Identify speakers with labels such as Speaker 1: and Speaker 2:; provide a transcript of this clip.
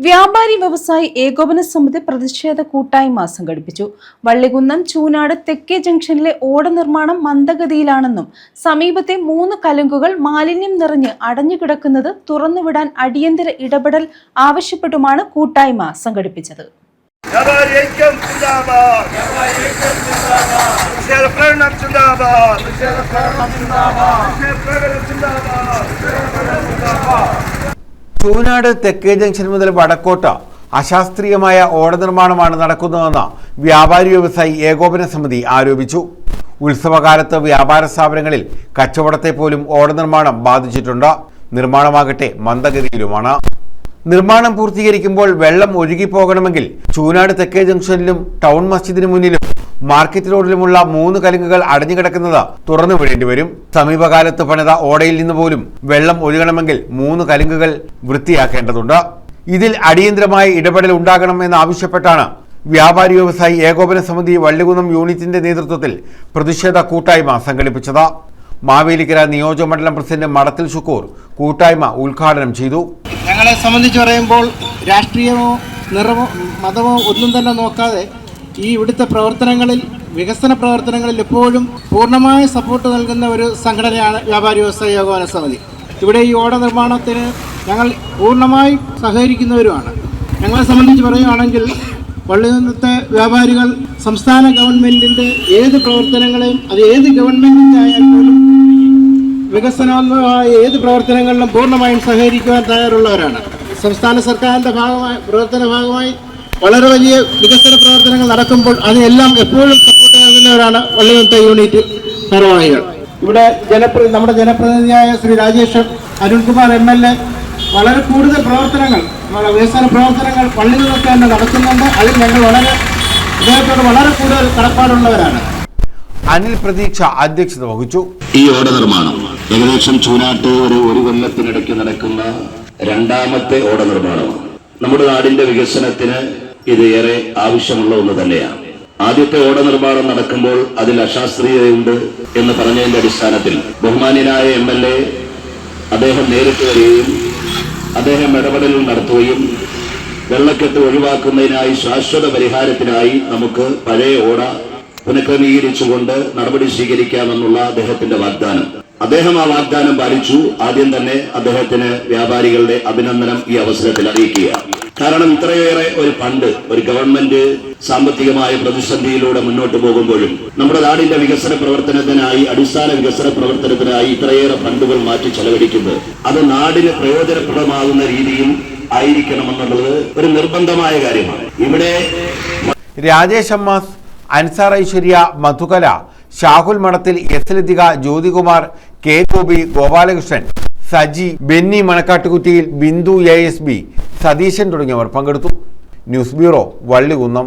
Speaker 1: വ്യാപാരി വ്യവസായി ഏകോപന സമിതി പ്രതിഷേധ കൂട്ടായ്മ സംഘടിപ്പിച്ചു. വള്ളികുന്നം ചൂനാട് തെക്കേ ജംഗ്ഷനിലെ ഓട നിർമ്മാണം മന്ദഗതിയിലാണെന്നും സമീപത്തെ 3 കലുങ്കുകൾ മാലിന്യം നിറഞ്ഞ് അടഞ്ഞുകിടക്കുന്നത് തുറന്നുവിടാൻ അടിയന്തര ഇടപെടൽ ആവശ്യപ്പെട്ടുമാണ് കൂട്ടായ്മ സംഘടിപ്പിച്ചത്.
Speaker 2: ചൂനാട് തെക്കേ ജംഗ്ഷൻ മുതൽ വടക്കോട്ട് അശാസ്ത്രീയമായ ഓട നിർമ്മാണമാണ് നടക്കുന്നതെന്ന് വ്യാപാരി വ്യവസായി ഏകോപന സമിതി ആരോപിച്ചു. ഉത്സവകാലത്ത് വ്യാപാര സ്ഥാപനങ്ങളിൽ കച്ചവടത്തെ പോലും ഓട നിർമ്മാണം ബാധിച്ചിട്ടുണ്ട്. നിർമ്മാണമാകട്ടെ മന്ദഗതിയിലുമാണ്. നിർമ്മാണം പൂർത്തീകരിക്കുമ്പോൾ വെള്ളം ഒഴുകിപ്പോകണമെങ്കിൽ ചൂനാട് തെക്കേ ജംഗ്ഷനിലും ടൗൺ മസ്ജിദിന് മുന്നിലും മാർക്കറ്റ് റോഡിലുമുള്ള 3 കലുങ്കുകൾ അടഞ്ഞുകിടക്കുന്നത് തുറന്നു വിടേണ്ടി വരും. സമീപകാലത്ത് പണിത ഓടയിൽ നിന്ന് പോലും വെള്ളം ഒഴുകണമെങ്കിൽ 3 കലുങ്കുകൾ വൃത്തിയാക്കേണ്ടതുണ്ട്. ഇതിൽ അടിയന്തരമായ ഇടപെടൽ ഉണ്ടാകണമെന്നാവശ്യപ്പെട്ടാണ് വ്യാപാരി വ്യവസായി ഏകോപന സമിതി വള്ളികുന്നം യൂണിറ്റിന്റെ നേതൃത്വത്തിൽ പ്രതിഷേധ കൂട്ടായ്മ സംഘടിപ്പിച്ചത്. മാവേലിക്കര നിയോജകമണ്ഡലം പ്രസിഡന്റ് മടത്തിൽ ഷുക്കൂർ കൂട്ടായ്മ ഉദ്ഘാടനം ചെയ്തു.
Speaker 3: ഞങ്ങളെ സംബന്ധിച്ച് പറയുമ്പോൾ രാഷ്ട്രീയമോ നിറമോ മതമോ ഒന്നും തന്നെ നോക്കാതെ ഈ ഇവിടുത്തെ പ്രവർത്തനങ്ങളിൽ, വികസന പ്രവർത്തനങ്ങളിൽ എപ്പോഴും പൂർണ്ണമായ സപ്പോർട്ട് നൽകുന്ന ഒരു സംഘടനയാണ് വ്യാപാരി വ്യവസായി ഏകോപന സമിതി. ഇവിടെ ഈ ഓട നിർമ്മാണത്തിന് ഞങ്ങൾ പൂർണ്ണമായി സഹകരിക്കുന്നവരുമാണ്. ഞങ്ങളെ സംബന്ധിച്ച് പറയുകയാണെങ്കിൽ വള്ളികുന്നത്തെ വ്യാപാരികൾ സംസ്ഥാന ഗവൺമെൻറ്റിൻ്റെ ഏത് പ്രവർത്തനങ്ങളെയും, അത് ഏത് ഗവൺമെൻറ്റിൻ്റെ ആയാൽ പോലും വികസനോന്മുഖമായ ഏത് പ്രവർത്തനങ്ങളിലും പൂർണ്ണമായും സഹകരിക്കുവാൻ തയ്യാറുള്ളവരാണ്. സംസ്ഥാന സർക്കാരിൻ്റെ പ്രവർത്തന ഭാഗമായി വളരെ വലിയ വികസന പ്രവർത്തനങ്ങൾ നടക്കുമ്പോൾ അതിനെല്ലാം എപ്പോഴും സപ്പോർട്ട് നൽകുന്നവരാണ് വള്ളികുന്നത്തെ യൂണിറ്റ് ഭാരവാഹികൾ. ഇവിടെ നമ്മുടെ ജനപ്രതിനിധിയായ ശ്രീ രാജേഷ് അരുൺകുമാർ MLA വളരെ കൂടുതൽ പ്രവർത്തനങ്ങൾ, വികസന പ്രവർത്തനങ്ങൾ വള്ളികുന്നത്തെ തന്നെ നടത്തുന്നുണ്ട്. അതിൽ ഞങ്ങൾ അദ്ദേഹത്തോട് വളരെ കൂടുതൽ കടപ്പാടുള്ളവരാണ്.
Speaker 2: അനിൽ പ്രതീക്ഷ അധ്യക്ഷത വഹിച്ചു.
Speaker 4: ഈ ഓട നിർമ്മാണം ഏകദേശം ചൂനാട്ട് ഒരു കൊല്ലത്തിനിടയ്ക്ക് നടക്കുന്ന 2ാമത്തെ ഓട നിർമ്മാണമാണ്. നമ്മുടെ നാടിന്റെ വികസനത്തിന് ഇത് ഏറെ ആവശ്യമുള്ള ഒന്ന് തന്നെയാണ്. ആദ്യത്തെ ഓട നിർമ്മാണം നടക്കുമ്പോൾ അതിൽ അശാസ്ത്രീയതയുണ്ട് എന്ന് പറഞ്ഞതിന്റെ അടിസ്ഥാനത്തിൽ ബഹുമാന്യനായ MLA അദ്ദേഹം നേരിട്ട് വരികയും അദ്ദേഹം ഇടപെടൽ നടത്തുകയും വെള്ളക്കെട്ട് ഒഴിവാക്കുന്നതിനായി ശാശ്വത പരിഹാരത്തിനായി നമുക്ക് പഴയ ഓട പുനഃക്രമീകരിച്ചുകൊണ്ട് നടപടി സ്വീകരിക്കാമെന്നുള്ള അദ്ദേഹത്തിന്റെ വാഗ്ദാനം, അദ്ദേഹം ആ വാഗ്ദാനം പാലിച്ചു. ആദ്യം തന്നെ അദ്ദേഹത്തിന് വ്യാപാരികളുടെ അഭിനന്ദനം ഈ അവസരത്തിൽ അറിയിക്കുക. കാരണം ഇത്രയേറെ ഒരു ഫണ്ട് ഒരു ഗവൺമെന്റ് സാമ്പത്തികമായ പ്രതിസന്ധിയിലൂടെ മുന്നോട്ട് പോകുമ്പോഴും നമ്മുടെ നാടിന്റെ വികസന പ്രവർത്തനത്തിനായി, അടിസ്ഥാന വികസന പ്രവർത്തനത്തിനായി ഇത്രയേറെ ഫണ്ടുകൾ മാറ്റി ചെലവഴിക്കുന്നത് അത് നാടിന് പ്രയോജനപ്രദമാകുന്ന രീതിയിൽ ആയിരിക്കണമെന്നുള്ളത് ഒരു നിർബന്ധമായ കാര്യമാണ്. ഇവിടെ
Speaker 2: രാജേഷ് അമ്മാസ്, അൻസാർ ഐശ്വര്യ, മധുകല, ഷാഹുൽ മഠത്തിൽ, ലതിക, ജ്യോതികുമാർ, കെ ഗോപി, ഗോപാലകൃഷ്ണൻ, സജി, ബെന്നി മണക്കാട്ടുകുറ്റിയിൽ, ബിന്ദു ASB, സതീശൻ തുടങ്ങിയവർ പങ്കെടുത്തു. News bureau, Vallikunnam.